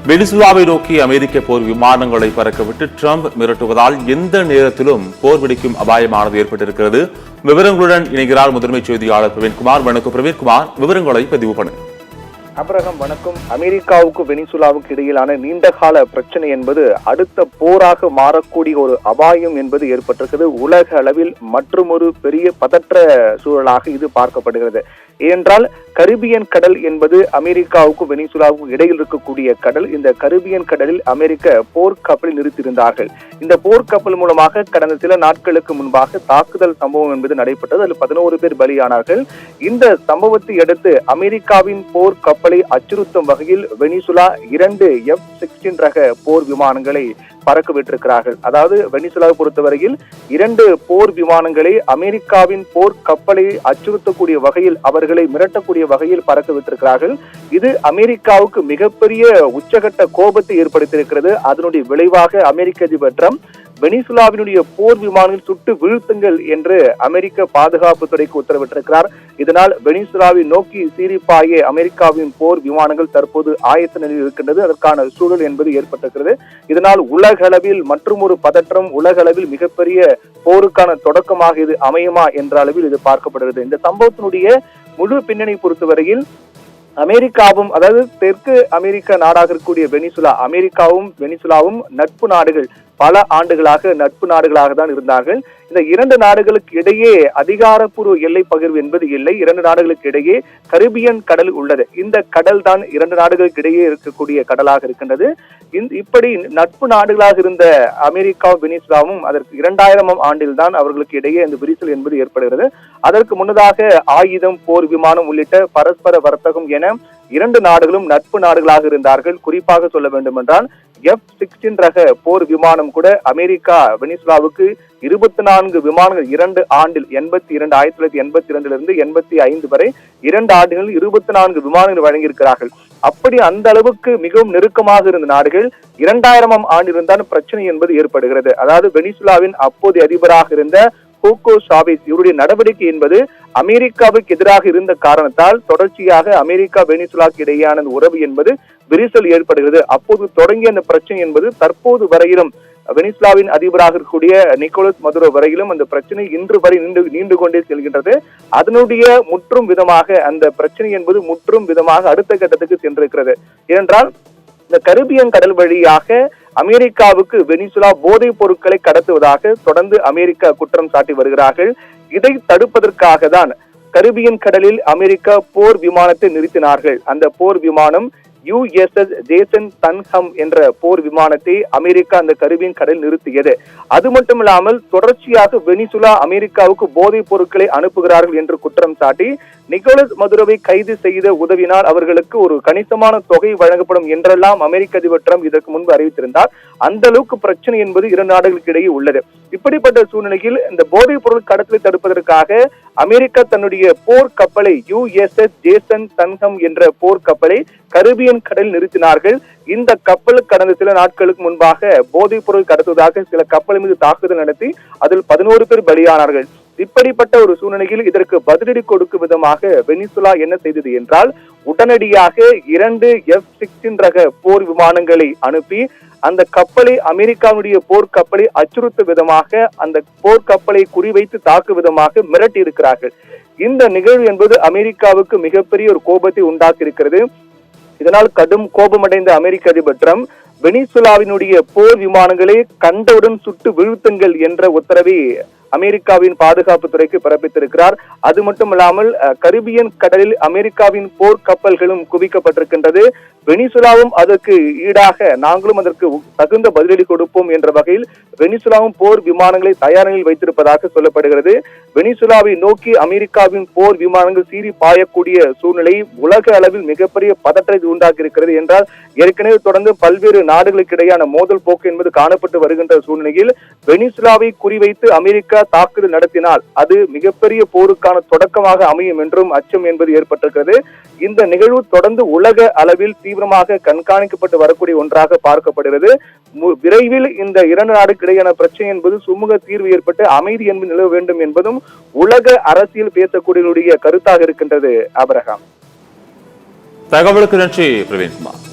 வெனிசுலாவை நோக்கி அமெரிக்க போர் விமானங்களை பறக்கவிட்டு ட்ரம்ப் மிரட்டுவதால் எந்த நேரத்திலும் போர் வெடிக்கும் அபாயமானது ஏற்பட்டிருக்கிறது. விவரங்களுடன் இணைகிறார் முதன்மை செய்தியாளர் பிரவீன்குமார். வணக்கம் பிரவீன்குமார், விவரங்களை பதிவு பண்ணுங்க. அப்ரஹாம் வணக்கம். அமெரிக்காவுக்கு வெனிசுலாவுக்கு இடையிலான நீண்டகால பிரச்சனை என்பது அடுத்த போராக மாறக்கூடிய ஒரு அபாயம் என்பது ஏற்பட்டிருக்கிறது. உலக அளவில் மற்றொரு பெரிய பதற்ற சூழலாக இது பார்க்கப்படுகிறது. ஏனென்றால் கரிபியன் கடல் என்பது அமெரிக்காவுக்கு வெனிசுலாவுக்கும் இடையில் இருக்கக்கூடிய கடல். இந்த கரிபியன் கடலில் அமெரிக்க போர்க்கப்பலை நிறுத்தியிருந்தார்கள். இந்த போர்க்கப்பல் மூலமாக கடந்த சில நாட்களுக்கு முன்பாக தாக்குதல் சம்பவம் என்பது நடைபெற்றது. அதில் 11 பேர் பலியானார்கள். இந்த சம்பவத்தை அடுத்து அமெரிக்காவின் போர் கப்பலை அச்சுறுத்தும் வகையில் வெனிசுலா 2 F-16 ரக போர் விமானங்களை பறக்க விட்டிருக்கிறார்கள். அதாவது வெனிசுலாவை பொறுத்தவரையில் 2 போர் விமானங்களை அமெரிக்காவின் போர் கப்பலை அச்சுறுத்தக்கூடிய வகையில், அவர்களை மிரட்டக்கூடிய வகையில் பறக்க விட்டிருக்கிறார்கள். இது அமெரிக்காவுக்கு மிகப்பெரிய உச்சகட்ட கோபத்தை ஏற்படுத்தியிருக்கிறது. அதனுடைய விளைவாக அமெரிக்க அதிபர் ட்ரம்ப் வெனிசுலாவினுடைய போர் விமானங்கள் சுட்டு வீழ்த்துங்கள் என்று அமெரிக்க பாதுகாப்பு துறைக்கு உத்தரவிட்டிருக்கிறார். இதனால் வெனிசுலாவை நோக்கி சீரிப்பாய அமெரிக்காவின் போர் விமானங்கள் தற்போது ஆயத்த நிலையில் இருக்கின்றது. அதற்கான சூழல் என்பது ஏற்பட்டிருக்கிறது. இதனால் உலக அளவில் மற்றும் ஒரு பதற்றம், உலக அளவில் மிகப்பெரிய போருக்கான தொடக்கமாக இது அமையுமா என்ற அளவில் இது பார்க்கப்படுகிறது. இந்த சம்பவத்தினுடைய முழு பின்னணி பொறுத்தவரையில் அமெரிக்காவும், அதாவது தெற்கு அமெரிக்க நாடாக இருக்கக்கூடிய வெனிசுலா, அமெரிக்காவும் வெனிசுலாவும் நட்பு நாடுகள், பல ஆண்டுகளாக நட்பு நாடுகளாக தான் இருந்தார்கள். இந்த 2 நாடுகளுக்கு இடையே அதிகாரப்பூர்வ எல்லை பகிர்வு என்பது இல்லை. 2 நாடுகளுக்கு இடையே கரிபியன் கடல் உள்ளது. இந்த கடல் தான் 2 நாடுகளுக்கு இடையே இருக்கக்கூடிய கடலாக இருக்கின்றது. இப்படி நட்பு நாடுகளாக இருந்த அமெரிக்கா வெனிசுலாவும் அதற்கு 2000ஆம் ஆண்டில் தான் அவர்களுக்கு இடையே இந்த விரிசல் என்பது ஏற்படுகிறது. அதற்கு முன்னதாக ஆயுதம், போர் விமானம் உள்ளிட்ட பரஸ்பர வர்த்தகம் என 2 நாடுகளும் நட்பு நாடுகளாக இருந்தார்கள். குறிப்பாக சொல்ல வேண்டும் என்றால் F-16 ரக போர் விமானம் கூட அமெரிக்கா வெனிசுலாவுக்கு 24 விமானங்கள் 2 ஆண்டில் 1982 85 வரை 2 ஆண்டுகளில் 24 விமானங்கள் வழங்கியிருக்கிறார்கள். அப்படி அந்த அளவுக்கு மிகவும் நெருக்கமாக இருந்த நாடுகள் 2000ஆம் ஆண்டில்தான் பிரச்சனை என்பது ஏற்படுகிறது. அதாவது வெனிசுலாவின் அப்போதைய அதிபராக இருந்த ஹூகோ சாவேஸ் இவருடைய நடவடிக்கை என்பது அமெரிக்காவுக்கு எதிராக இருந்த காரணத்தால் தொடர்ச்சியாக அமெரிக்கா வெனிசுலாவுக்கு இடையேயான உறவு என்பது விரிசல் ஏற்படுகிறது. அப்போது தொடங்கிய அந்த பிரச்சனை என்பது தற்போது வரையிலும் வெனிசுலாவின் அதிபராக இருக்கக்கூடிய நிக்கோலஸ் மதுரோ வரையிலும் அந்த பிரச்சனை இன்று வரை நீண்டு கொண்டே செல்கின்றது. அதனுடைய முற்றும் விதமாக அந்த பிரச்சனை என்பது முற்றும் விதமாக அடுத்த கட்டத்துக்கு சென்றிருக்கிறது. ஏனென்றால் இந்த கரிபியன் கடல் வழியாக அமெரிக்காவுக்கு வெனிசுலா போதைப் பொருட்களை கடத்துவதாக தொடர்ந்து அமெரிக்கா குற்றம் சாட்டி வருகிறார்கள். இதை தடுப்பதற்காக தான் கரிபியன் கடலில் அமெரிக்கா போர் விமானத்தை நிறுத்தினார்கள். அந்த போர் விமானம் USS ஜேசன் தன்ஹம் என்ற போர் விமானத்தை அமெரிக்கா அந்த கரிபியன் கடலில் நிறுத்தியது. அது மட்டுமில்லாமல் தொடர்ச்சியாக வெனிசுலா அமெரிக்காவுக்கு போதைப் பொருட்களை அனுப்புகிறார்கள் என்று குற்றம் சாட்டி நிக்கோலஸ் மதுரோவை கைது செய்த உதவினால் அவர்களுக்கு ஒரு கணிசமான தொகை வழங்கப்படும் என்றெல்லாம் அமெரிக்க அதிபர் ட்ரம்ப் இதற்கு முன்பு அறிவித்திருந்தார். அந்த அளவுக்கு பிரச்சனை என்பது 2 நாடுகளுக்கு இடையே உள்ளது. இப்படிப்பட்ட சூழ்நிலையில் இந்த போதைப் பொருள் கடத்தலை தடுப்பதற்காக அமெரிக்கா தன்னுடைய போர் கப்பலை USS ஜேசன் தன்ஹம் என்ற போர் கப்பலை கரிபியன் கடலில் நிறுத்தினார்கள். இந்த கப்பல் கடந்த சில நாட்களுக்கு முன்பாக போதைப் பொருள் கடத்துவதாக சில கப்பல் மீது தாக்குதல் நடத்தி அதில் 11 பேர் பலியானார்கள். இப்படிப்பட்ட ஒரு சூழ்நிலையில் இதற்கு பதிலடி கொடுக்கும் விதமாக வெனிசுலா என்ன செய்தது என்றால் உடனடியாக 2 F-16 ரக போர் விமானங்களை அனுப்பி அந்த கப்பலை, அமெரிக்காவுடைய போர்க்கப்பலை அச்சுறுத்தும் விதமாக, அந்த போர்க்கப்பலை குறிவைத்து தாக்கும் விதமாக மிரட்டி இருக்கிறார்கள். இந்த நிகழ்வு என்பது அமெரிக்காவுக்கு மிகப்பெரிய ஒரு கோபத்தை உண்டாக்கி இருக்கிறது. இதனால் கடும் கோபமடைந்த அமெரிக்க அதிபர் ட்ரம்ப் வெனிசுலாவினுடைய போர் விமானங்களை கண்டவுடன் சுட்டு வீழ்த்துங்கள் என்ற உத்தரவை அமெரிக்காவின் பாதுகாப்பு துறைக்கு பிறப்பித்திருக்கிறார். அது மட்டுமல்லாமல் கரிபியன் கடலில் அமெரிக்காவின் போர் கப்பல்களும் குவிக்கப்பட்டிருக்கின்றது. வெனிசுலாவும் அதற்கு ஈடாக நாங்களும் அதற்கு தகுந்த பதிலடி கொடுப்போம் என்ற வகையில் வெனிசுலாவும் போர் விமானங்களை தயார் நிலையில் வைத்திருப்பதாக சொல்லப்படுகிறது. வெனிசுலாவை நோக்கி அமெரிக்காவின் போர் விமானங்கள் சீறி பாயக்கூடிய சூழ்நிலை உலக அளவில் மிகப்பெரிய பதற்றத்தை உண்டாக்கி இருக்கிறது. என்றால் ஏற்கனவே தொடர்ந்து பல்வேறு நாடுகளுக்கு இடையான மோதல் போக்கு என்பது காணப்பட்டு வருகின்ற சூழ்நிலையில் வெனிசுலாவை குறிவைத்து அமெரிக்கா தாக்குதல் நடத்தினால் அது மிகப்பெரிய போருக்கான தொடக்கமாக அமையும் என்றும் அச்சம் என்பது ஏற்பட்டிருக்கிறது. இந்த நிகழ்வு தொடர்ந்து உலக அளவில் தீவிரமாக கண்காணிக்கப்பட்டு வரக்கூடிய ஒன்றாக பார்க்கப்படுகிறது. விரைவில் இந்த 2 நாடுகளுக்கு இடையான பிரச்சனை என்பது சுமூக தீர்வு ஏற்பட்டு அமைதி என்பது நிலவ வேண்டும் என்பதும் உலக அரசியல் பேசக்கூடியவருடைய கருத்தாக இருக்கின்றது. அப்ரஹாம், தகவலுக்கு நன்றி பிரவீன்குமார்.